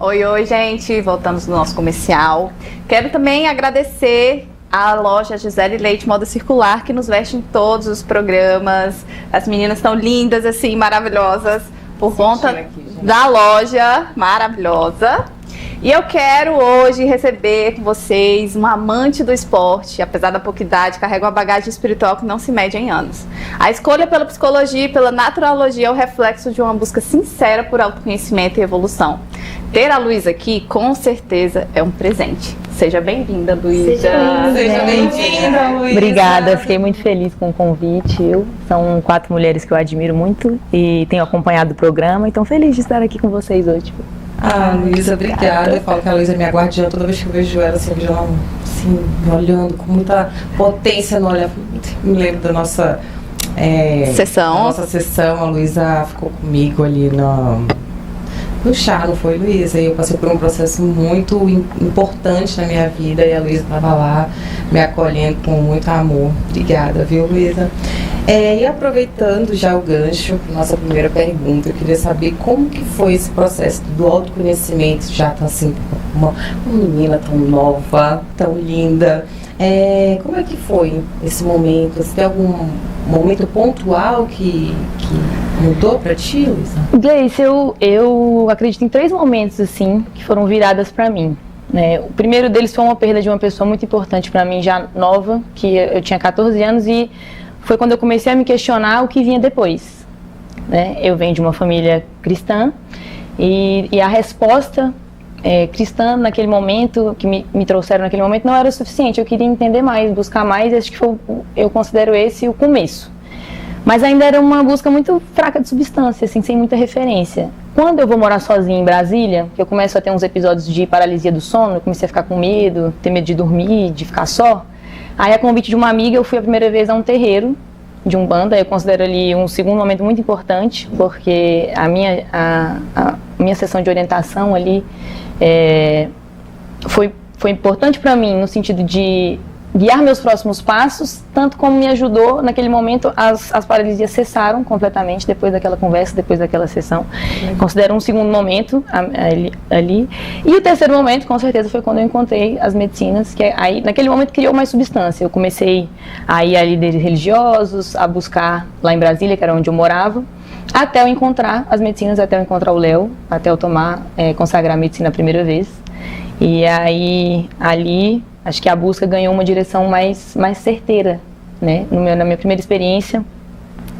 Oi, oi, gente. Voltamos no nosso comercial. Quero também agradecer a loja Gisele Leite Moda Circular, que nos veste em todos os programas. As meninas estão lindas, assim, maravilhosas, por conta da loja maravilhosa. E eu quero hoje receber com vocês uma amante do esporte, apesar da pouca idade, carrega uma bagagem espiritual que não se mede em anos. A escolha pela psicologia e pela naturologia é o reflexo de uma busca sincera por autoconhecimento e evolução. Ter a Luísa aqui, com certeza, é um presente. Seja bem-vinda, Luísa. Seja bem-vinda, Luísa. Obrigada, fiquei muito feliz com o convite. São 4 mulheres que eu admiro muito e tenho acompanhado o programa, então feliz de estar aqui com vocês hoje. Luísa, obrigada. Eu falo que a Luísa é minha guardiã. Toda vez que eu vejo ela, assim, eu vejo ela assim, me olhando com muita potência no olhar. Me lembro da nossa sessão. A Luísa ficou comigo ali no chá, não foi, Luísa? E eu passei por um processo muito importante na minha vida e a Luísa estava lá me acolhendo com muito amor. Obrigada, viu, Luísa? E aproveitando já o gancho, nossa primeira pergunta, eu queria saber como que foi esse processo do autoconhecimento, já tá assim, uma menina tão nova, tão linda. Como é que foi esse momento? Você tem algum momento pontual que mudou para ti, Luísa? Gleice, eu acredito em 3 momentos assim que foram viradas para mim. O primeiro deles foi uma perda de uma pessoa muito importante para mim, já nova, que eu tinha 14 anos e foi quando eu comecei a me questionar o que vinha depois. Eu venho de uma família cristã e a resposta cristã naquele momento, que me trouxeram naquele momento, não era o suficiente. Eu queria entender mais, buscar mais, acho que eu considero esse o começo. Mas ainda era uma busca muito fraca de substância, assim, sem muita referência. Quando eu vou morar sozinha em Brasília, que eu começo a ter uns episódios de paralisia do sono, eu comecei a ficar com medo, ter medo de dormir, de ficar só. Aí, a convite de uma amiga, eu fui a primeira vez a um terreiro de Umbanda. Eu considero ali um segundo momento muito importante, porque a minha sessão de orientação ali foi importante para mim, no sentido de guiar meus próximos passos, tanto como me ajudou naquele momento. As paralisias cessaram completamente depois daquela conversa, depois daquela sessão. Considero um segundo momento ali. E o terceiro momento, com certeza, foi quando eu encontrei as medicinas, que aí, naquele momento, criou mais substância. Eu comecei a ir a líderes religiosos, a buscar lá em Brasília, que era onde eu morava, até eu encontrar as medicinas, até eu encontrar o Léo, até eu consagrar a medicina a primeira vez. E aí, ali, acho que a busca ganhou uma direção mais certeira, na minha primeira experiência,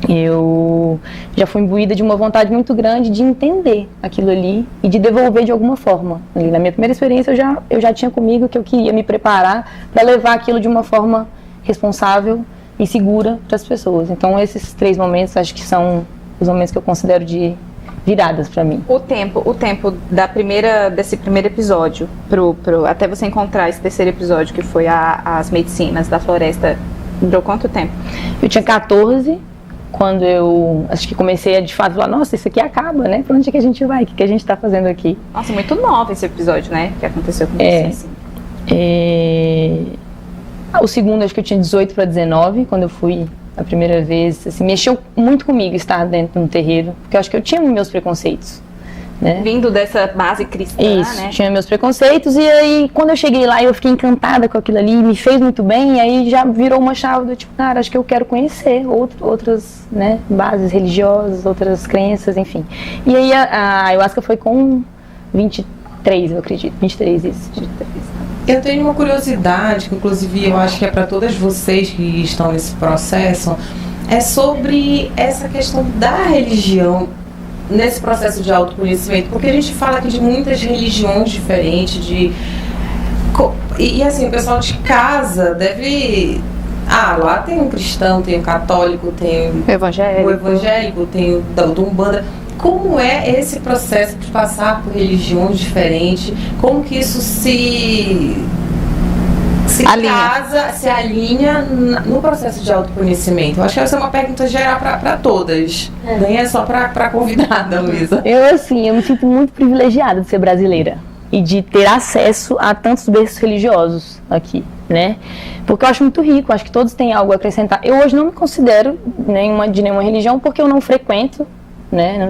eu já fui imbuída de uma vontade muito grande de entender aquilo ali e de devolver de alguma forma. Ali, na minha primeira experiência, eu já tinha comigo que eu queria me preparar para levar aquilo de uma forma responsável e segura para as pessoas. Então, esses 3 momentos, acho que são os momentos que eu considero de viradas para mim. O tempo desse primeiro episódio até você encontrar esse terceiro episódio, que foi as medicinas da floresta, durou quanto tempo? Eu tinha 14, quando eu acho que comecei a de fato falar, nossa, isso aqui acaba, né? Pra onde é que a gente vai? O que a gente tá fazendo aqui? Nossa, muito nova esse episódio, né? Que aconteceu com você, assim. O segundo, acho que eu tinha 18 para 19, quando eu fui a primeira vez, assim, mexeu muito comigo estar dentro de um terreiro, porque eu acho que eu tinha meus preconceitos, Vindo dessa base cristã, Isso, tinha meus preconceitos, e aí quando eu cheguei lá eu fiquei encantada com aquilo ali, me fez muito bem, e aí já virou uma chave do tipo, cara, acho que eu quero conhecer outras bases religiosas, outras crenças, enfim. E aí a ayahuasca foi com 23, eu acredito, 23, isso. 23. Eu tenho uma curiosidade, que inclusive eu acho que é para todas vocês que estão nesse processo, é sobre essa questão da religião nesse processo de autoconhecimento, porque a gente fala aqui de muitas religiões diferentes, e assim, o pessoal de casa deve... lá tem um cristão, tem um católico, tem o evangélico, tem o da Umbanda. Como é esse processo de passar por religiões diferentes? Como que isso se alinha no processo de autoconhecimento? Eu acho que essa é uma pergunta geral para todas. Nem é só para convidada, Luísa. Eu me sinto muito privilegiada de ser brasileira e de ter acesso a tantos berços religiosos aqui, Porque eu acho muito rico, acho que todos têm algo a acrescentar. Eu hoje não me considero de nenhuma religião, porque eu não frequento né?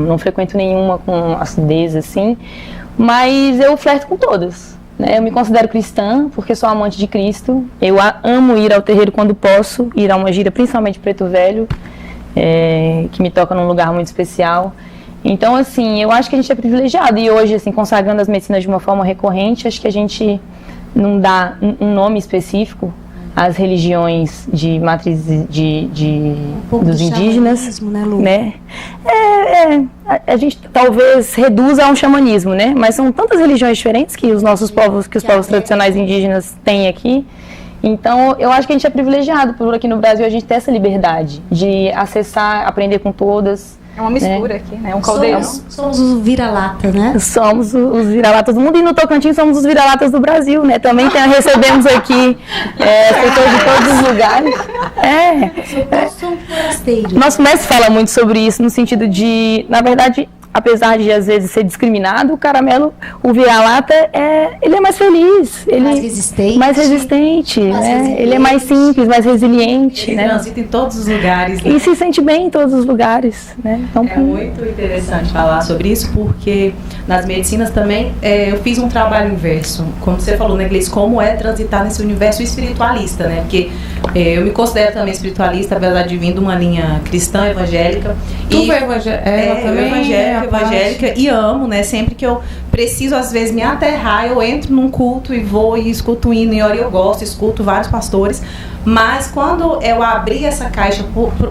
Não frequento nenhuma com acidez, assim, mas eu flerto com todas, né? Eu me considero cristã porque sou amante de Cristo. Eu amo ir ao terreiro quando posso, ir a uma gira, principalmente Preto Velho, que me toca num lugar muito especial. Então, assim, eu acho que a gente é privilegiado. E hoje, assim, consagrando as medicinas de uma forma recorrente, acho que a gente não dá um nome específico às religiões de matriz dos indígenas, né, Lu? Né? A gente talvez reduza a um xamanismo, né? Mas são tantas religiões diferentes que os nossos povos, que os povos tradicionais indígenas têm aqui. Então, eu acho que a gente é privilegiado por aqui no Brasil a gente ter essa liberdade de acessar, aprender com todas. É uma mistura, né? Aqui, né? Um caldeirão. Somos os vira-lata, né? Somos os vira-latas do mundo, e no Tocantins somos os vira-latas do Brasil, né? Também recebemos aqui pessoas de todos os lugares. Somos forasteiros. Nosso mestre fala muito sobre isso, no sentido de, na verdade, apesar de às vezes ser discriminado, o caramelo, o vira-lata, ele é mais feliz, ele mais resistente, né? Ele é mais simples, mais resiliente, ele né? transita em todos os lugares, né? E se sente bem em todos os lugares, né? Então, é muito interessante falar sobre isso, porque nas medicinas também eu fiz um trabalho inverso, como você falou, né, Gleice, como é transitar nesse universo espiritualista, né? Porque eu me considero também espiritualista, apesar de vir de uma linha cristã, evangélica. Evangélica e amo, né? Sempre que eu preciso, às vezes, me aterrar, eu entro num culto e vou e escuto hino, e hora eu gosto, escuto vários pastores. Mas quando eu abri essa caixa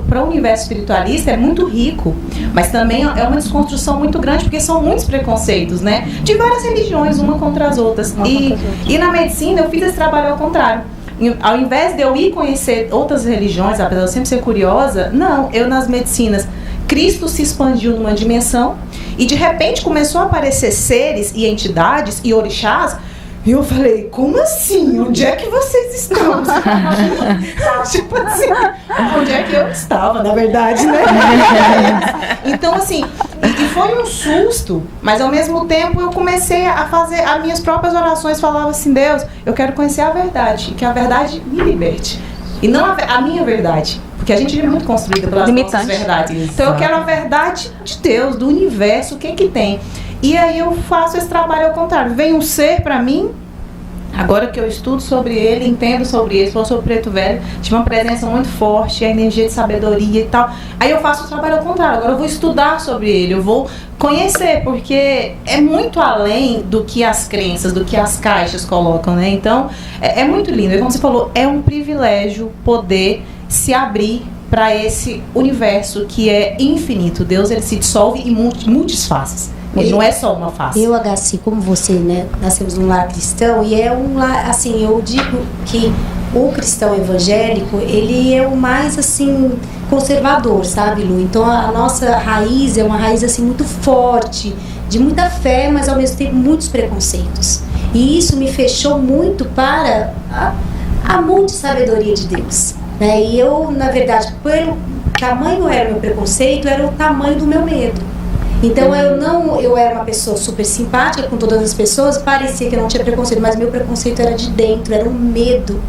para o universo espiritualista, é muito rico, mas também é uma desconstrução muito grande, porque são muitos preconceitos, né? De várias religiões, uma contra as outras. E na medicina eu fiz esse trabalho ao contrário. Ao invés de eu ir conhecer outras religiões, apesar de eu sempre ser curiosa, não, eu nas medicinas, Cristo se expandiu numa dimensão e de repente começou a aparecer seres e entidades e orixás. E eu falei, como assim? Onde é que vocês estão? Tipo assim, onde é que eu estava, na verdade, né? Então, assim, e foi um susto, mas ao mesmo tempo eu comecei a fazer as minhas próprias orações, falava assim, Deus, eu quero conhecer a verdade, que a verdade me liberte. E não a minha verdade, porque a gente é muito construída pelas nossas verdades. Então eu quero a verdade de Deus, do universo, o que que tem. E aí eu faço esse trabalho ao contrário. Vem um ser pra mim, agora que eu estudo sobre ele, entendo sobre ele, falo sobre o Preto Velho, tive uma presença muito forte, a energia de sabedoria e tal. Aí eu faço o trabalho ao contrário, agora eu vou estudar sobre ele, eu vou conhecer, porque é muito além do que as crenças, do que as caixas colocam, né? Então, é muito lindo. E como você falou, é um privilégio poder se abrir para esse universo que é infinito. Deus, ele se dissolve em muitas faces. Ele não é só uma face. Eu, HC, como você, né, nascemos num lar cristão, e é um lar, assim, eu digo que o cristão evangélico, ele é o mais, assim, conservador, sabe, Lu? Então, a nossa raiz é uma raiz, assim, muito forte, de muita fé, mas, ao mesmo tempo, muitos preconceitos. E isso me fechou muito para a multissabedoria de Deus, né? E eu, na verdade, pelo tamanho era o meu preconceito, era o tamanho do meu medo. Então eu era uma pessoa super simpática com todas as pessoas, parecia que eu não tinha preconceito, mas meu preconceito era de dentro, era um medo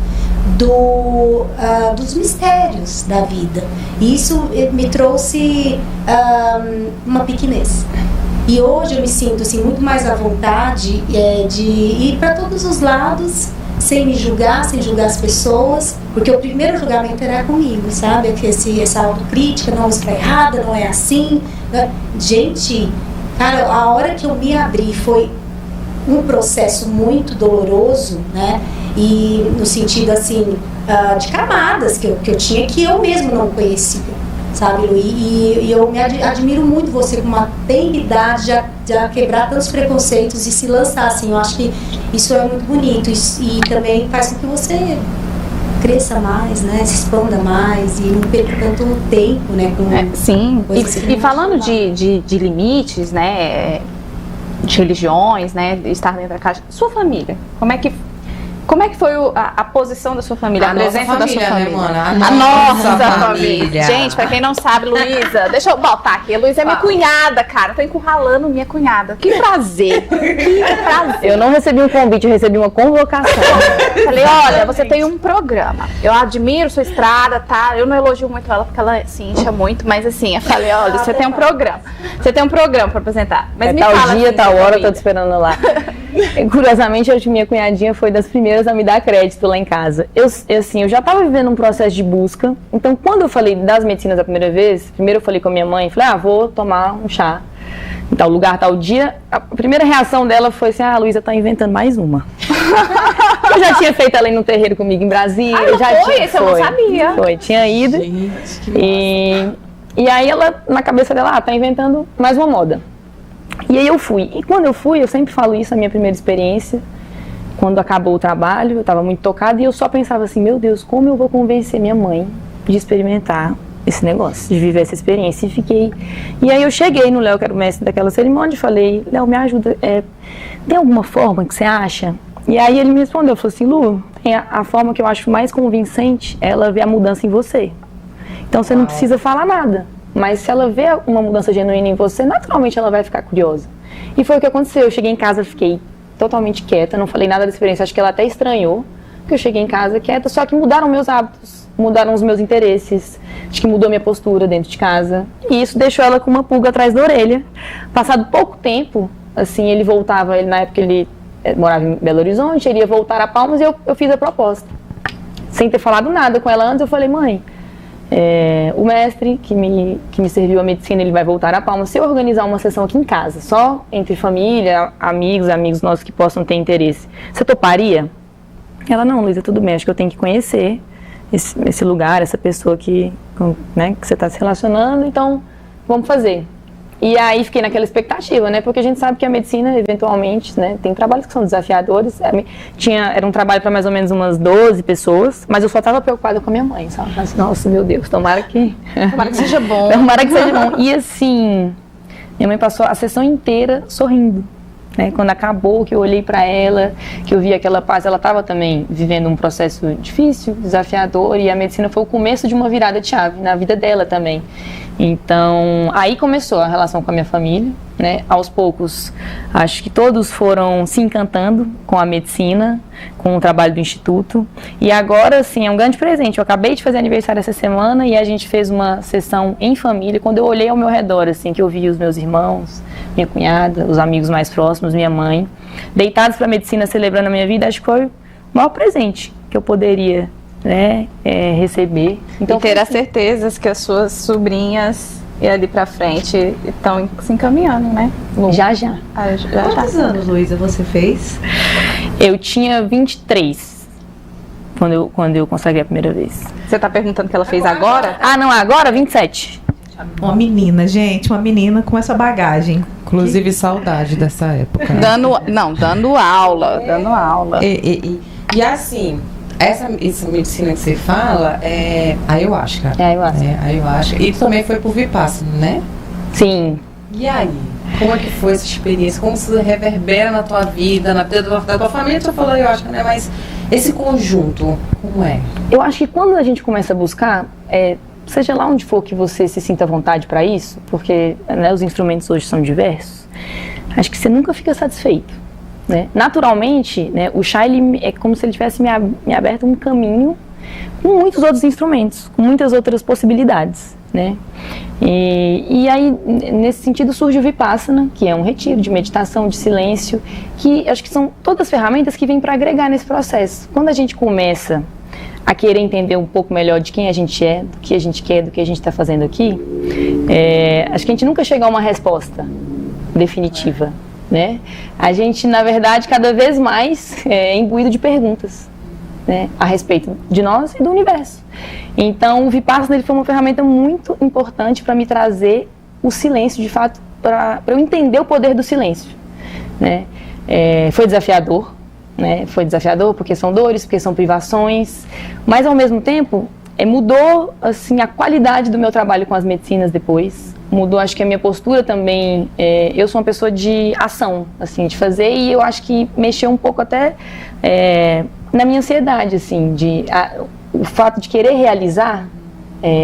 dos mistérios da vida. E isso me trouxe uma pequenez. E hoje eu me sinto assim, muito mais à vontade de ir para todos os lados, sem me julgar, sem julgar as pessoas, porque o primeiro julgamento era comigo, sabe? Essa autocrítica, não, está errada, não é assim. Gente, cara, a hora que eu me abri foi um processo muito doloroso, né? E no sentido, assim, de camadas que eu tinha, que eu mesmo não conhecia, sabe, Lu? E eu me admiro muito você com uma tenridade de quebrar tantos preconceitos e se lançar, assim. Eu acho que isso é muito bonito e também faz com que você cresça mais, né, se expanda mais e não perca tanto tempo, né, com sim, e falando de limites, né, de religiões, né, de estar dentro da caixa, sua família, Como é que foi a posição da sua família? A presença da sua família? Né, mano? A nossa família. Gente, pra quem não sabe, Luísa, deixa eu botar aqui. A Luísa é minha cunhada, cara. Tô encurralando minha cunhada. Que prazer. Que prazer. Eu não recebi um convite, eu recebi uma convocação. Falei, olha, você tem um programa. Eu admiro sua estrada, tá? Eu não elogio muito ela porque ela se incha muito, mas assim, eu falei, olha, você tem um programa. Você tem um programa pra apresentar. Mas me tal fala, dia, assim, tal hora, eu tô família. te esperando lá. Curiosamente, hoje minha cunhadinha foi das primeiras a me dar crédito lá em casa. Eu já estava vivendo um processo de busca. Então, quando eu falei das medicinas a primeira vez, primeiro eu falei com a minha mãe, falei, vou tomar um chá em tal lugar, tal dia. A primeira reação dela foi assim, a Luísa tá inventando mais uma. Eu já tinha feito ela ir no terreiro comigo em Brasília. Não já foi? tinha, Isso eu não sabia. Foi, tinha ido. Gente, que E aí ela, na cabeça dela, tá inventando mais uma moda. E aí eu fui. E quando eu fui, eu sempre falo isso, a minha primeira experiência, quando acabou o trabalho, eu estava muito tocada e eu só pensava assim, meu Deus, como eu vou convencer minha mãe de experimentar esse negócio, de viver essa experiência. E aí eu cheguei no Léo, que era o mestre daquela cerimônia, e falei, Léo, me ajuda, tem alguma forma que você acha? E aí ele me respondeu, falou assim, Lu, tem a forma que eu acho mais convincente é ela ver a mudança em você. Então você não precisa falar nada. Mas se ela vê uma mudança genuína em você, naturalmente ela vai ficar curiosa. E foi o que aconteceu. Eu cheguei em casa, fiquei totalmente quieta, não falei nada da experiência. Acho que ela até estranhou, que eu cheguei em casa quieta, só que mudaram meus hábitos, mudaram os meus interesses. Acho que mudou minha postura dentro de casa. E isso deixou ela com uma pulga atrás da orelha. Passado pouco tempo, assim, ele voltava, na época ele morava em Belo Horizonte, ele ia voltar a Palmas e eu fiz a proposta. Sem ter falado nada com ela antes, eu falei, mãe, o mestre que me serviu a medicina, ele vai voltar a Palmas. Se eu organizar uma sessão aqui em casa, só entre família, amigos nossos que possam ter interesse, você toparia? Ela, não, Luísa, tudo bem, acho que eu tenho que conhecer esse lugar, essa pessoa que você está se relacionando, então vamos fazer. E aí fiquei naquela expectativa, né? Porque a gente sabe que a medicina, eventualmente, né, tem trabalhos que são desafiadores. Era um trabalho para mais ou menos umas 12 pessoas, mas eu só estava preocupada com a minha mãe, sabe? Assim, nossa, meu Deus, tomara que seja bom. Tomara que seja bom. E assim, minha mãe passou a sessão inteira sorrindo. Né? Quando acabou, que eu olhei para ela, que eu vi aquela paz, ela estava também vivendo um processo difícil, desafiador, e a medicina foi o começo de uma virada de chave na vida dela também. Então, aí começou a relação com a minha família, né? Aos poucos, acho que todos foram se encantando com a medicina, com o trabalho do Instituto. E agora, assim, é um grande presente. Eu acabei de fazer aniversário essa semana e a gente fez uma sessão em família. Quando eu olhei ao meu redor, assim, que eu vi os meus irmãos, minha cunhada, os amigos mais próximos, minha mãe, deitados para a medicina, celebrando a minha vida, acho que foi o maior presente que eu poderia, né, receber. Então, e ter a certeza que as suas sobrinhas e ali pra frente estão se encaminhando, né? Já. Quantos anos, Luísa, você fez? Eu tinha 23 quando eu consagrei a primeira vez. Você tá perguntando que ela fez agora? Ah, não, agora 27. Uma menina, gente, uma menina com essa bagagem. Inclusive, saudade dessa época. Dando aula. E assim, essa medicina que você fala é ayahuasca. É ayahuasca. Ayahuasca. E também foi por Vipassana, né? Sim. E aí? Como é que foi essa experiência? Como se reverbera na tua vida, na vida da tua família? Você falou ayahuasca, né? Mas esse conjunto, como é? Eu acho que quando a gente começa a buscar, seja lá onde for que você se sinta à vontade para isso, porque, né, os instrumentos hoje são diversos, acho que você nunca fica satisfeito. Né? Naturalmente, né, o chá ele é como se ele tivesse me aberto um caminho com muitos outros instrumentos, com muitas outras possibilidades. Né? E aí, nesse sentido, surge o Vipassana, que é um retiro de meditação, de silêncio, que acho que são todas ferramentas que vêm para agregar nesse processo. Quando a gente começa a querer entender um pouco melhor de quem a gente é, do que a gente quer, do que a gente está fazendo aqui, acho que a gente nunca chega a uma resposta definitiva. Né? A gente, na verdade, cada vez mais é imbuído de perguntas, né, a respeito de nós e do universo. Então, o Vipassana ele foi uma ferramenta muito importante para me trazer o silêncio, de fato, para eu entender o poder do silêncio. Né? Foi desafiador, né? Foi desafiador porque são dores, porque são privações, mas, ao mesmo tempo, mudou assim, a qualidade do meu trabalho com as medicinas depois. Mudou, acho que a minha postura também. Eu sou uma pessoa de ação, assim, de fazer, e eu acho que mexeu um pouco até na minha ansiedade, assim, o fato de querer realizar,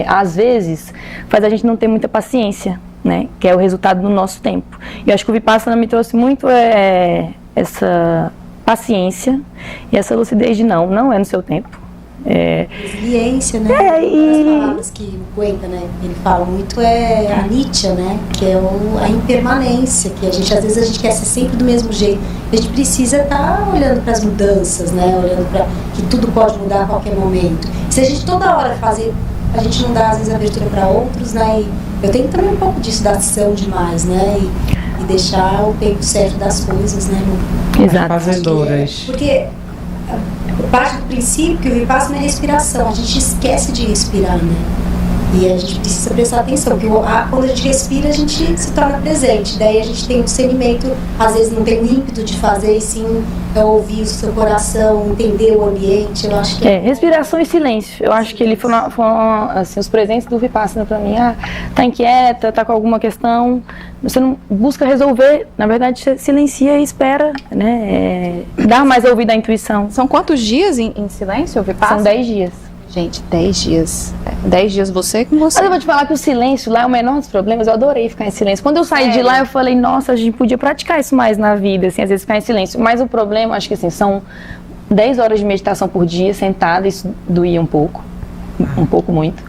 às vezes, faz a gente não ter muita paciência, né? Que é o resultado do nosso tempo. E eu acho que o Vipassana me trouxe muito essa paciência e essa lucidez de não é no seu tempo. Resiliência, né? Uma das palavras que o Goenka, né, ele fala muito é a Nitya, né? Que é a impermanência, que às vezes a gente quer ser sempre do mesmo jeito. A gente precisa estar olhando para as mudanças, né? Olhando para que tudo pode mudar a qualquer momento. Se a gente toda hora fazer, a gente não dá às vezes abertura para outros, né? E eu tenho também um pouco disso da ação demais, né? E deixar o tempo certo das coisas, né? Exato. Fazedoras. Porque parte do princípio que o Vipassana é respiração, a gente esquece de respirar, né? E a gente precisa prestar atenção, porque quando a gente respira, a gente se torna presente. Daí a gente tem um discernimento, às vezes não tem o ímpeto de fazer, e sim ouvir o seu coração, entender o ambiente. Eu acho que respiração e silêncio. Eu acho que ele foram assim, os presentes do Vipassana para mim. Tá inquieta, tá com alguma questão, você não busca resolver, na verdade você silencia e espera, né? Dá mais ouvido à intuição. São quantos dias em silêncio o Vipassana? São 10 dias. Gente, 10 dias. 10 dias você com você. Mas eu vou te falar que o silêncio lá é o menor dos problemas. Eu adorei ficar em silêncio. Quando eu saí de lá, eu falei, nossa, a gente podia praticar isso mais na vida, assim, às vezes ficar em silêncio. Mas o problema, acho que assim, são 10 horas de meditação por dia, sentada, isso doía um pouco. Um pouco muito.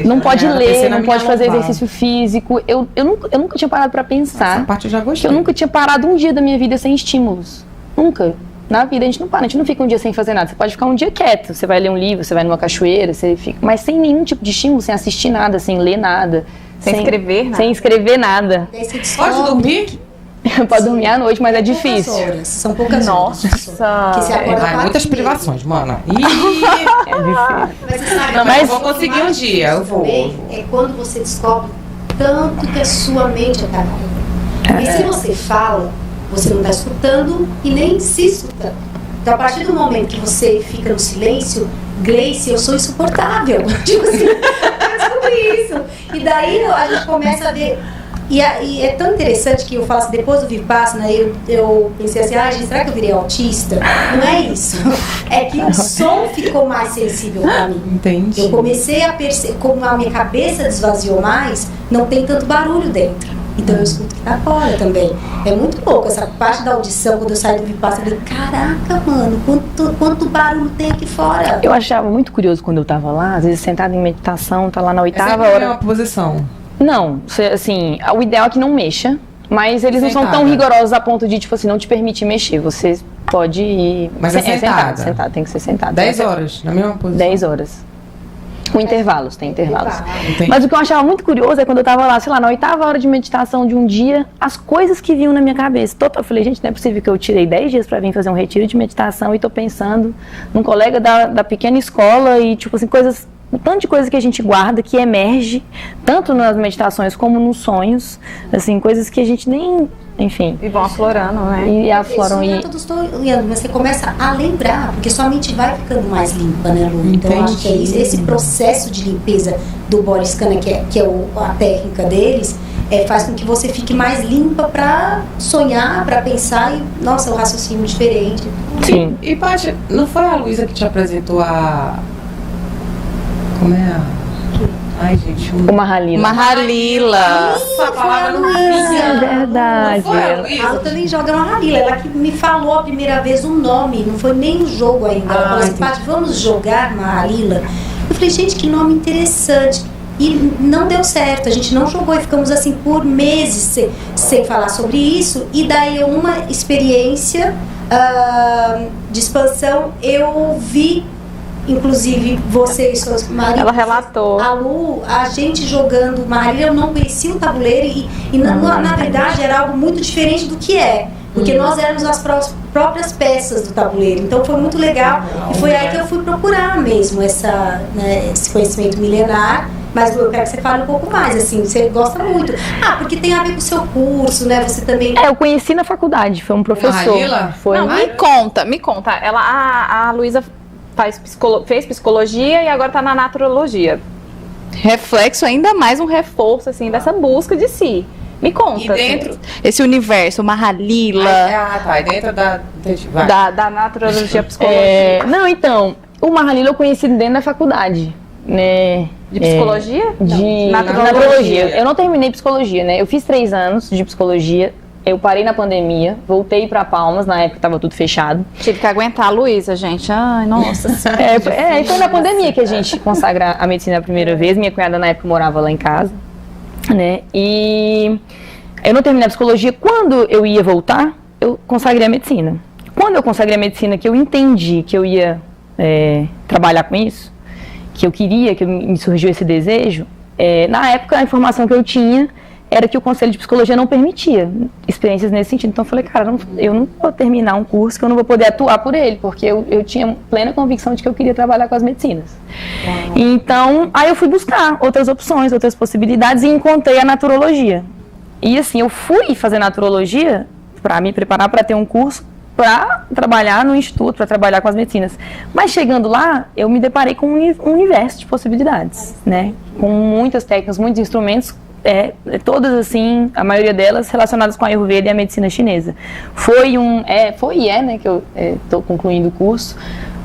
Não pode ler, não pode fazer exercício físico. Eu nunca tinha parado para pensar. Essa parte eu já gostei. Eu nunca tinha parado um dia da minha vida sem estímulos. Nunca. Na vida a gente não para, a gente não fica um dia sem fazer nada. Você pode ficar um dia quieto, você vai ler um livro, você vai numa cachoeira, você fica, mas sem nenhum tipo de estímulo, sem assistir nada, sem ler nada. Sem escrever nada. Sem escrever nada. Pode dormir? Pode dormir à noite, mas é difícil. São poucas horas. Muitas privações, mana. É difícil. Mas você sabe, Mas eu vou conseguir um dia, eu vou. É quando você descobre tanto que a sua mente é tarefa. E se você fala, você não está escutando e nem se escuta. Então, a partir do momento que você fica no silêncio, Gleice, eu sou insuportável. Tipo assim, eu descobri isso. E daí a gente começa a ver. E é tão interessante que eu falo assim, depois do Vipassana, eu pensei assim, gente, será que eu virei autista? Não é isso. É que o som ficou mais sensível para mim. Entendi. Eu comecei a perceber, como a minha cabeça esvaziou mais, não tem tanto barulho dentro. Então eu escuto que tá fora também. É muito pouco essa parte da audição, quando eu saí do Vipassana, eu falei, caraca, mano, quanto barulho tem aqui fora. Eu achava muito curioso quando eu tava lá, às vezes sentada em meditação, tá lá na 8ª hora. É uma posição. Não, assim, o ideal é que não mexa, mas eles não são tão rigorosos a ponto de, tipo assim, não te permitir mexer. Você pode ir... Mas é sentada? Sentada, tem que ser sentada. 10 horas, na mesma posição? 10 horas. Com intervalos, tem intervalos. Entendi. Mas o que eu achava muito curioso é quando eu tava lá, sei lá, na 8ª hora de meditação de um dia, as coisas que vinham na minha cabeça. Eu falei, gente, não é possível que eu tirei 10 dias pra vir fazer um retiro de meditação e tô pensando num colega da pequena escola e, tipo assim, coisas... O tanto de coisa que a gente guarda, que emerge, tanto nas meditações como nos sonhos, assim, coisas que a gente nem, enfim... E vão aflorando, né? E afloram. Mas você começa a lembrar, porque sua mente vai ficando mais limpa, né, Lu? Então, eu acho que é isso, esse processo de limpeza do body scanner, que é a técnica deles, faz com que você fique mais limpa para sonhar, para pensar e, nossa, o raciocínio diferente. Sim. E Paty, não foi a Luísa que te apresentou a... Como é a... Ai, gente... O Mahalila. Mahalila. Essa palavra não É verdade. Não foi a Luísa? Ela também joga Mahalila. Ela que me falou a primeira vez o nome, não foi nem o jogo ainda. Ela falou assim, Paty, vamos jogar Mahalila? Eu falei, gente, que nome interessante. E não deu certo, a gente não jogou e ficamos assim por meses sem falar sobre isso. E daí, uma experiência de expansão, eu vi, inclusive você e suas maridos. Ela relatou. A Lu, a gente jogando Marília, eu não conhecia o tabuleiro e na verdade era algo muito diferente do que é. Porque nós éramos as próprias peças do tabuleiro. Então foi muito legal. E foi aí que eu fui procurar mesmo esse conhecimento milenar. Mas eu quero que você fale um pouco mais, assim, você gosta muito. Porque tem a ver com o seu curso, né? Você também... Eu conheci na faculdade, foi um professor. Mahalila? Foi. Não, me conta. A Luísa fez psicologia e agora tá na naturologia. Reflexo ainda mais um reforço, assim, dessa busca de si. Me conta. E dentro... assim, esse universo, Mahalila, tá. E dentro da... da naturologia psicologia. Não, então, o Mahalila eu conheci dentro da faculdade, né? De psicologia? De naturologia. Eu não terminei psicologia, né? Eu fiz 3 anos de psicologia. Eu parei na pandemia, voltei pra Palmas, na época tava tudo fechado. Tive que aguentar a Luísa, gente. Ai, nossa senhora. E foi na pandemia que a gente consagra a medicina a primeira vez. Minha cunhada na época morava lá em casa, né? E eu não terminei a psicologia. Quando eu ia voltar, eu consagrei a medicina. Quando eu consagrei a medicina, que eu entendi que eu ia trabalhar com isso, que eu queria, que me surgiu esse desejo, na época a informação que eu tinha era que o Conselho de Psicologia não permitia experiências nesse sentido. Então eu falei, cara, eu não vou terminar um curso que eu não vou poder atuar por ele, porque eu tinha plena convicção de que eu queria trabalhar com as medicinas. Então, aí eu fui buscar outras opções, outras possibilidades e encontrei a naturologia. E assim, eu fui fazer naturologia para me preparar para ter um curso para trabalhar no instituto, para trabalhar com as medicinas. Mas chegando lá, eu me deparei com um universo de possibilidades, né? Com muitas técnicas, muitos instrumentos, todas assim, a maioria delas relacionadas com a Ayurveda e a medicina chinesa. Foi né, que eu estou concluindo o curso.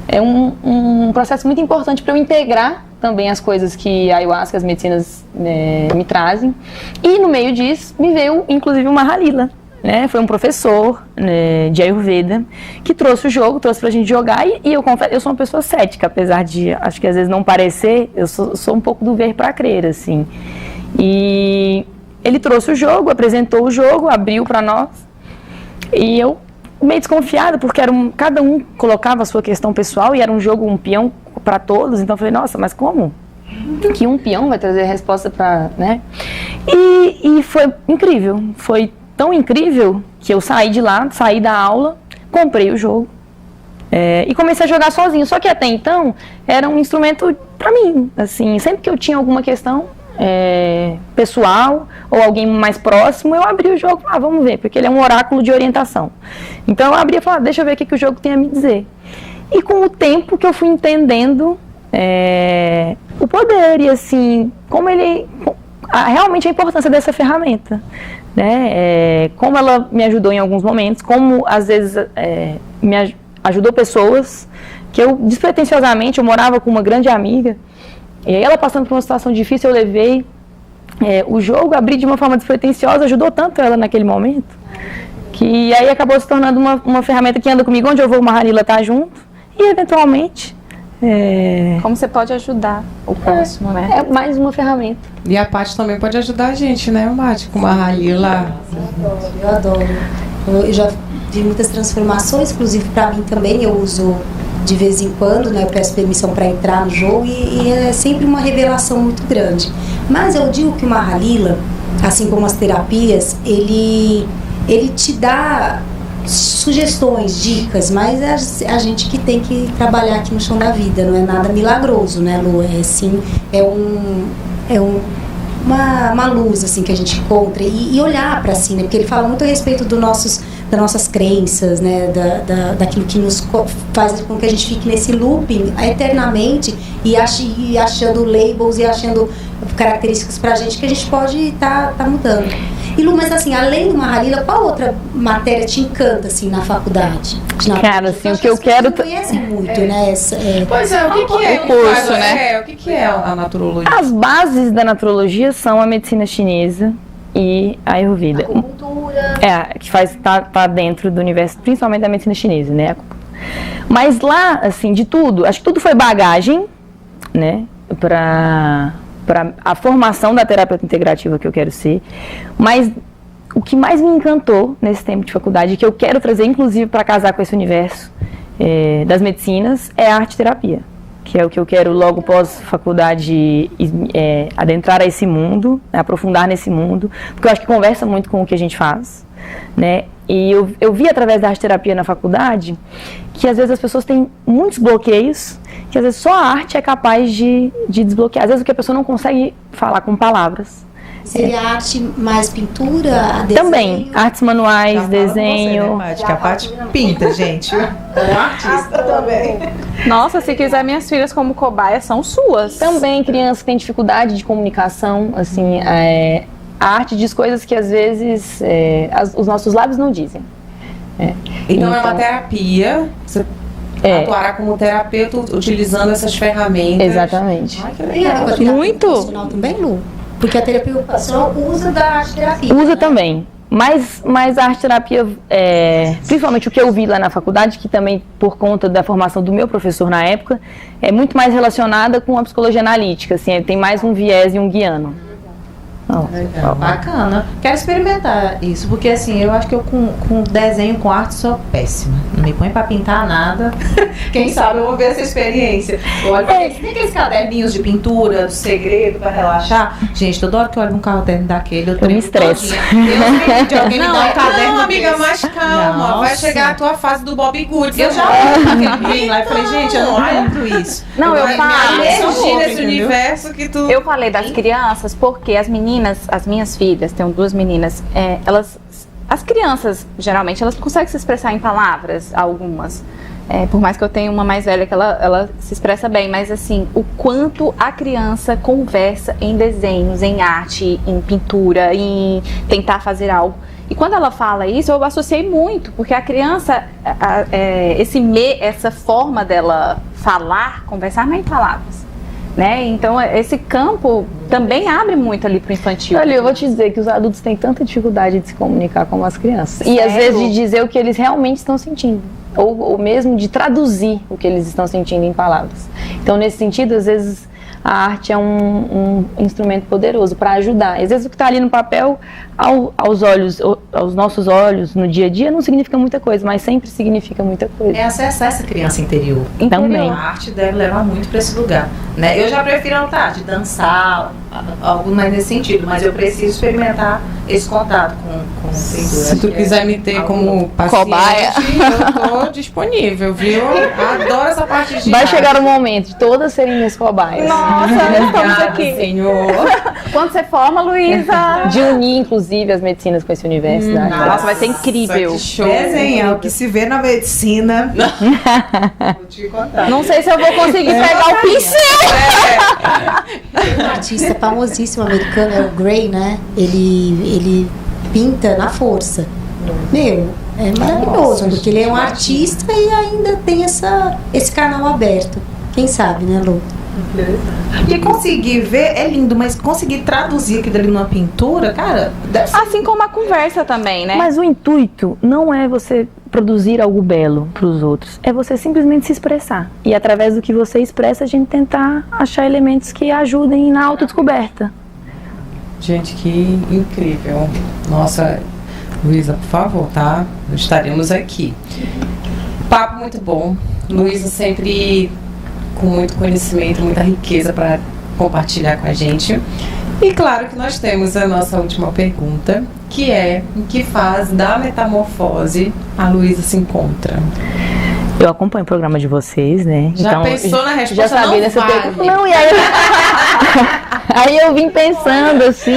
É um processo muito importante para eu integrar também as coisas que a Ayahuasca, as medicinas me trazem. E no meio disso, me veio inclusive o Mahalila. Né, foi um professor de Ayurveda que trouxe o jogo, trouxe pra gente jogar e eu confesso, eu sou uma pessoa cética, apesar de, acho que às vezes não parecer, eu sou um pouco do ver pra crer, assim. E ele trouxe o jogo, apresentou o jogo, abriu pra nós e eu meio desconfiada, porque cada um colocava a sua questão pessoal e era um jogo, um peão pra todos, então eu falei, nossa, mas como? Que um peão vai trazer a resposta pra, né? E foi incrível, foi tão incrível que eu saí de lá, saí da aula, comprei o jogo e comecei a jogar sozinho. Só que até então era um instrumento para mim, assim, sempre que eu tinha alguma questão pessoal ou alguém mais próximo, eu abria o jogo, vamos ver, porque ele é um oráculo de orientação. Então eu abria e falava, deixa eu ver o que o jogo tem a me dizer. E com o tempo que eu fui entendendo o poder e assim, como ele... realmente a importância dessa ferramenta, né? Como ela me ajudou em alguns momentos, como às vezes me ajudou pessoas que eu despretensiosamente, eu morava com uma grande amiga e aí ela passando por uma situação difícil, eu levei o jogo, abri de uma forma despretensiosa, ajudou tanto ela naquele momento que aí acabou se tornando uma ferramenta que anda comigo onde eu vou, o Mahalila tá junto e eventualmente como você pode ajudar o próximo, né? É mais uma ferramenta. E a Paty também pode ajudar a gente, né, Paty? Com uma Mahalila. Eu adoro. Eu já vi muitas transformações, inclusive para mim também, eu uso de vez em quando, né? Eu peço permissão para entrar no jogo e é sempre uma revelação muito grande. Mas eu digo que o Mahalila, assim como as terapias, ele te dá sugestões, dicas, mas é a gente que tem que trabalhar aqui no chão da vida, não é nada milagroso, né, Lu? Uma luz assim que a gente encontra e olhar para si, né? Porque ele fala muito a respeito das nossas crenças, né? Daquilo que nos faz com que a gente fique nesse looping eternamente e achando labels e achando características pra gente que a gente pode tá mudando. E Lu, mas assim, além do Mahalila, qual outra matéria te encanta assim na faculdade? Cara, assim, o que eu quero... Você conhece muito, né? Pois é, o que é o curso, né? O que é a naturologia? As bases da naturologia são a medicina chinesa e a Ayurveda. Cultura. Que tá dentro do universo, principalmente da medicina chinesa, né? Mas lá, assim, de tudo, acho que tudo foi bagagem, né? Para a formação da terapeuta integrativa que eu quero ser, mas o que mais me encantou nesse tempo de faculdade, que eu quero trazer inclusive para casar com esse universo das medicinas, é a arte-terapia, que é o que eu quero logo pós-faculdade adentrar a esse mundo, aprofundar nesse mundo, porque eu acho que conversa muito com o que a gente faz, né? E eu vi através da arte-terapia na faculdade que às vezes as pessoas têm muitos bloqueios, que às vezes só a arte é capaz de desbloquear. Às vezes o que a pessoa não consegue falar com palavras. Seria arte mais pintura, desenho? Também, artes manuais, desenho. Você, né, Paty? Que a Paty pinta, gente. É artista também. Nossa, se quiser, minhas filhas como cobaia são suas. Também crianças que têm dificuldade de comunicação, assim, A arte diz coisas que às vezes os nossos lábios não dizem. Então é uma terapia, você atuará como terapeuta utilizando essas ferramentas. Exatamente. Ai, que E a legal. terapia Muito. ocupacional também, Lu? Porque a terapia ocupacional usa da arte-terapia. Usa né? também. Mas a arte-terapia, principalmente o que eu vi lá na faculdade, que também por conta da formação do meu professor na época, é muito mais relacionada com a psicologia analítica, assim, tem mais um viés junguiano. Legal, bacana. Quero experimentar isso, porque assim, eu acho que eu com desenho, com arte, sou péssima. Não me põe pra pintar nada. Quem sabe eu vou ver essa experiência. Olha, tem aqueles caderninhos de pintura, do segredo pra relaxar. Gente, toda hora que eu olho um caderno daquele, Eu me estresso. Eu de alguém me dá um caderno Não, amiga, desse. mas calma. Vai Nossa. chegar a tua fase do Bob Goods. Eu já olhei aquele bem lá e falei, gente, eu não lembro isso. Não, eu falo. Me emergir Entendeu? nesse universo que tu... Eu falei das crianças porque as meninas, as minhas filhas, tenho 2 meninas, as crianças, geralmente, elas não conseguem se expressar em palavras, algumas. Por mais que eu tenha uma mais velha que ela se expressa bem, mas assim, o quanto a criança conversa em desenhos, em arte, em pintura, em tentar fazer algo. E quando ela fala isso, eu associei muito, porque a criança, essa forma dela falar, conversar não é em palavras. Né? Então, esse campo também abre muito ali pro infantil. Olha, eu vou te dizer que os adultos têm tanta dificuldade de se comunicar como as crianças. E às Sério? vezes de dizer o que eles realmente estão sentindo. Ou mesmo de traduzir o que eles estão sentindo em palavras. Então, nesse sentido, às vezes a arte é um instrumento poderoso para ajudar. Às vezes o que está ali no papel, aos nossos olhos, no dia a dia, não significa muita coisa, mas sempre significa muita coisa. É acessar essa criança interior. Também. A arte deve levar muito para esse lugar, né? Eu já prefiro a arte, dançar, algo mais nesse sentido, mas eu preciso experimentar esse contato com pintura. Se tu quiser me ter como paciente, Cobaia. eu tô disponível, viu? Adoro essa parte de Vai arte. chegar o momento de todas serem minhas cobaias. Nossa, estamos Obrigada, aqui. Senhor. Quando você forma, Luísa? De unir, inclusive, as medicinas com esse universo da arte. Nossa, vai ser incrível. Que show. Desenhar o que se vê na medicina. Vou te contar. Não sei se eu vou conseguir pegar o pincel. Tem um artista famosíssimo americano, é o Gray, né? Ele pinta na força. Meu, é maravilhoso, porque ele é um artista e ainda tem esse canal aberto. Quem sabe, né, Lu? E conseguir ver é lindo, mas conseguir traduzir aquilo ali numa pintura, cara, deve ser. Assim como a conversa também, né? Mas o intuito não é você produzir algo belo para os outros, é você simplesmente se expressar. E através do que você expressa, a gente tentar achar elementos que ajudem na autodescoberta. Gente, que incrível. Nossa, Luísa, por favor, tá? Estaremos aqui. Papo muito bom. Luísa sempre com muito conhecimento, muita riqueza para compartilhar com a gente. E claro que nós temos a nossa última pergunta, que é: em que fase da metamorfose a Luísa se encontra? Eu acompanho o programa de vocês, né? Já pensou na resposta? Já sabia Não dessa vale. pergunta. Não, e aí aí eu vim pensando assim,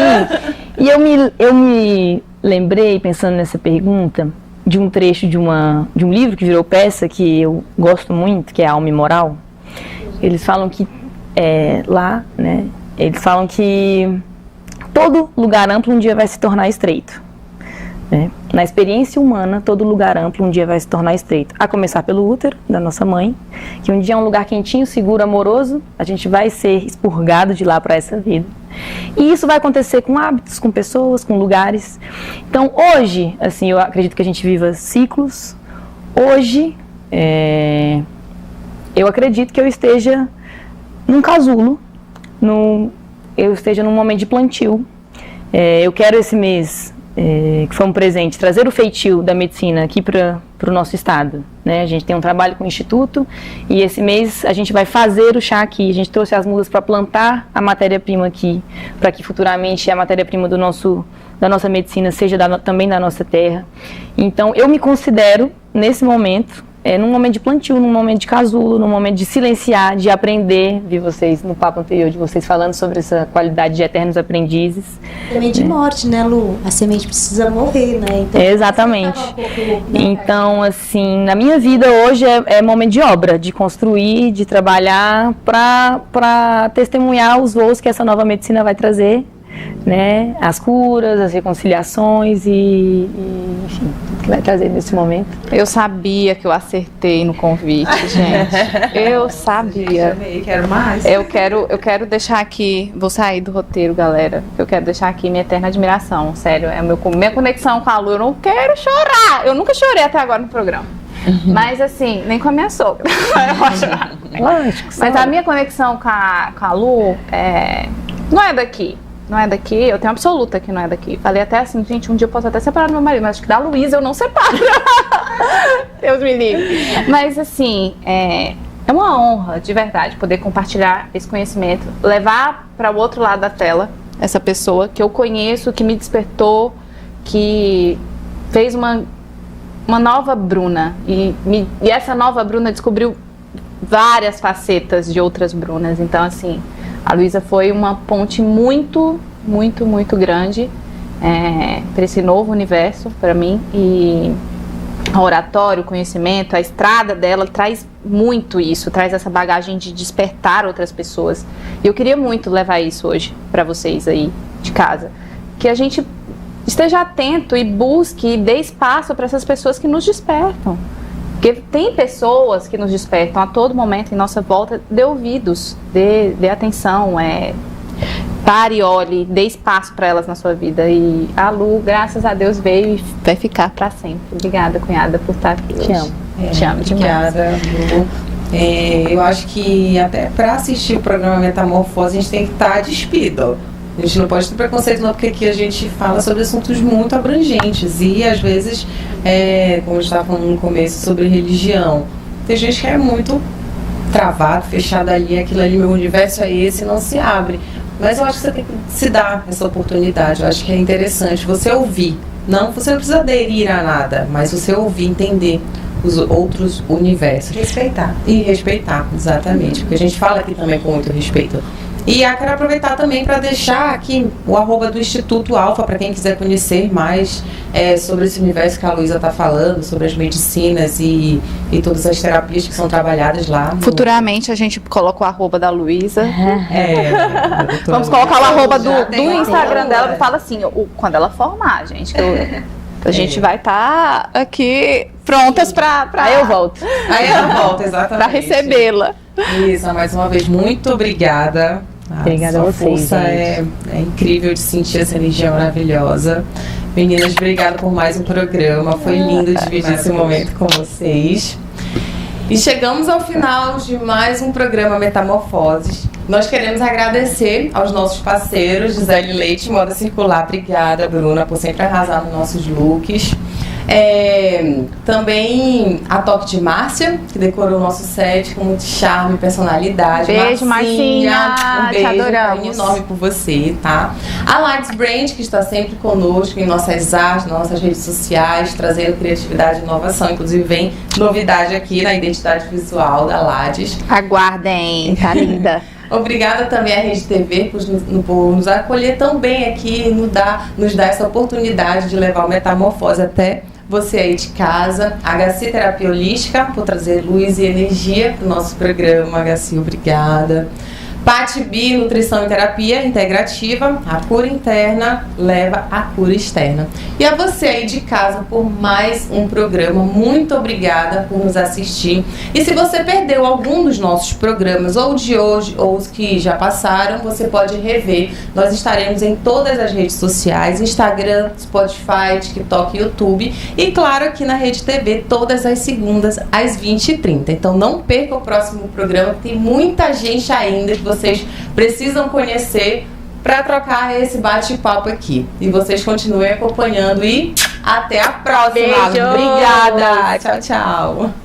e eu me lembrei, pensando nessa pergunta, de um trecho de um livro que virou peça, que eu gosto muito, que é Alma e Moral. Eles falam que lá, né? Eles falam que todo lugar amplo um dia vai se tornar estreito. Né? Na experiência humana, todo lugar amplo um dia vai se tornar estreito. A começar pelo útero da nossa mãe, que um dia é um lugar quentinho, seguro, amoroso. A gente vai ser expurgado de lá para essa vida. E isso vai acontecer com hábitos, com pessoas, com lugares. Então, hoje, assim, eu acredito que a gente viva ciclos. Hoje, eu acredito que eu esteja num casulo, eu esteja num momento de plantio. Eu quero esse mês, que foi um presente, trazer o feitio da medicina aqui para o nosso estado. Né? A gente tem um trabalho com o Instituto e esse mês a gente vai fazer o chá aqui. A gente trouxe as mudas para plantar a matéria-prima aqui, para que futuramente a matéria-prima da nossa medicina seja também da nossa terra. Então, eu me considero, nesse momento, num momento de plantio, num momento de casulo, num momento de silenciar, de aprender. Vi vocês no papo anterior de vocês falando sobre essa qualidade de eternos aprendizes. Semente de morte, né, Lu? A semente precisa morrer, né? Então, Exatamente. Então, assim, na minha vida hoje é momento de obra, de construir, de trabalhar para testemunhar os voos que essa nova medicina vai trazer. né, as curas, as reconciliações e enfim, tudo que vai trazer nesse momento. Eu sabia que eu acertei no convite, gente. Eu sabia. Chamei, quero mais. Eu quero deixar aqui, vou sair do roteiro, galera. Eu quero deixar aqui minha eterna admiração, sério. É minha conexão com a Lu, eu não quero chorar. Eu nunca chorei até agora no programa. Mas assim, nem com a minha sogra. Lógico. Mas a minha conexão com a Lu não é daqui. Não é daqui, eu tenho absoluta que não é daqui. Falei até assim, gente, um dia eu posso até separar do meu marido, mas acho que da Luísa eu não separo. Deus me livre. Mas assim, é uma honra, de verdade, poder compartilhar esse conhecimento, levar para o outro lado da tela essa pessoa que eu conheço, que me despertou, que fez uma nova Bruna. E essa nova Bruna descobriu várias facetas de outras Brunas. Então, assim, a Luísa foi uma ponte muito, muito, muito grande para esse novo universo, para mim. E o oratório, o conhecimento, a estrada dela traz muito isso, traz essa bagagem de despertar outras pessoas. E eu queria muito levar isso hoje para vocês aí de casa. Que a gente esteja atento e busque e dê espaço para essas pessoas que nos despertam. Porque tem pessoas que nos despertam a todo momento em nossa volta. Dê ouvidos, dê atenção, pare, olhe, dê espaço para elas na sua vida. E a Lu, graças a Deus, veio e vai ficar para sempre. Obrigada, cunhada, por estar aqui hoje. Te amo. Te amo demais. Obrigada, Lu. Eu acho que até para assistir o programa Metamorfose a gente tem que estar despido. A gente não pode ter preconceito não, porque aqui a gente fala sobre assuntos muito abrangentes e às vezes, como a gente estava falando no começo, sobre religião. Tem gente que é muito travado, fechado ali, aquilo ali, meu universo é esse, não se abre. Mas eu acho que você tem que se dar essa oportunidade, eu acho que é interessante você ouvir. Você não precisa aderir a nada, mas você ouvir, entender os outros universos. Respeitar. E respeitar, exatamente, porque a gente fala aqui também com muito respeito. E eu quero aproveitar também para deixar aqui o @ do Instituto Alfa, para quem quiser conhecer mais sobre esse universo que a Luísa está falando, sobre as medicinas e todas as terapias que são trabalhadas lá. Futuramente a gente coloca o @ da Luísa. Vamos doutora, colocar o @ do tem Instagram dela e fala assim, quando ela formar, gente, que a gente vai estar aqui prontas para Aí eu volto. Aí ela volta, exatamente. Para recebê-la. Isa, mais uma vez, muito obrigada. Obrigada a sua vocês, força é incrível de sentir essa energia maravilhosa. Meninas, obrigada por mais um programa. Foi lindo dividir esse momento com vocês. E chegamos ao final de mais um programa Metamorfoses. Nós queremos agradecer aos nossos parceiros, Gisele Leite, Moda Circular. Obrigada, Bruna, por sempre arrasar nos nossos looks. Também a Toque de Márcia, que decorou o nosso set com muito charme e personalidade. Beijo, Marcinha. Um beijo, te adoramos. carinho enorme por você, tá? A Lights Brand, que está sempre conosco em nossas artes, nas nossas redes sociais, trazendo criatividade e inovação. Inclusive, vem novidade aqui na identidade visual da Lades. Aguardem, tá linda. Obrigada também à Rede TV por nos acolher tão bem aqui, nos dar essa oportunidade de levar o Metamorfose até você aí de casa. A HC Terapia Holística, por trazer luz e energia para o nosso programa. HC, obrigada. Pati Bi, Nutrição e Terapia Integrativa, a cura interna leva à cura externa. E a você aí de casa por mais um programa, muito obrigada por nos assistir. E se você perdeu algum dos nossos programas, ou de hoje, ou os que já passaram, você pode rever. Nós estaremos em todas as redes sociais, Instagram, Spotify, TikTok, YouTube e claro aqui na Rede TV, todas as segundas às 20h30. Então não perca o próximo programa, que tem muita gente ainda que vocês precisam conhecer para trocar esse bate-papo aqui. E vocês continuem acompanhando e até a próxima. Beijo. Obrigada. Tchau, tchau.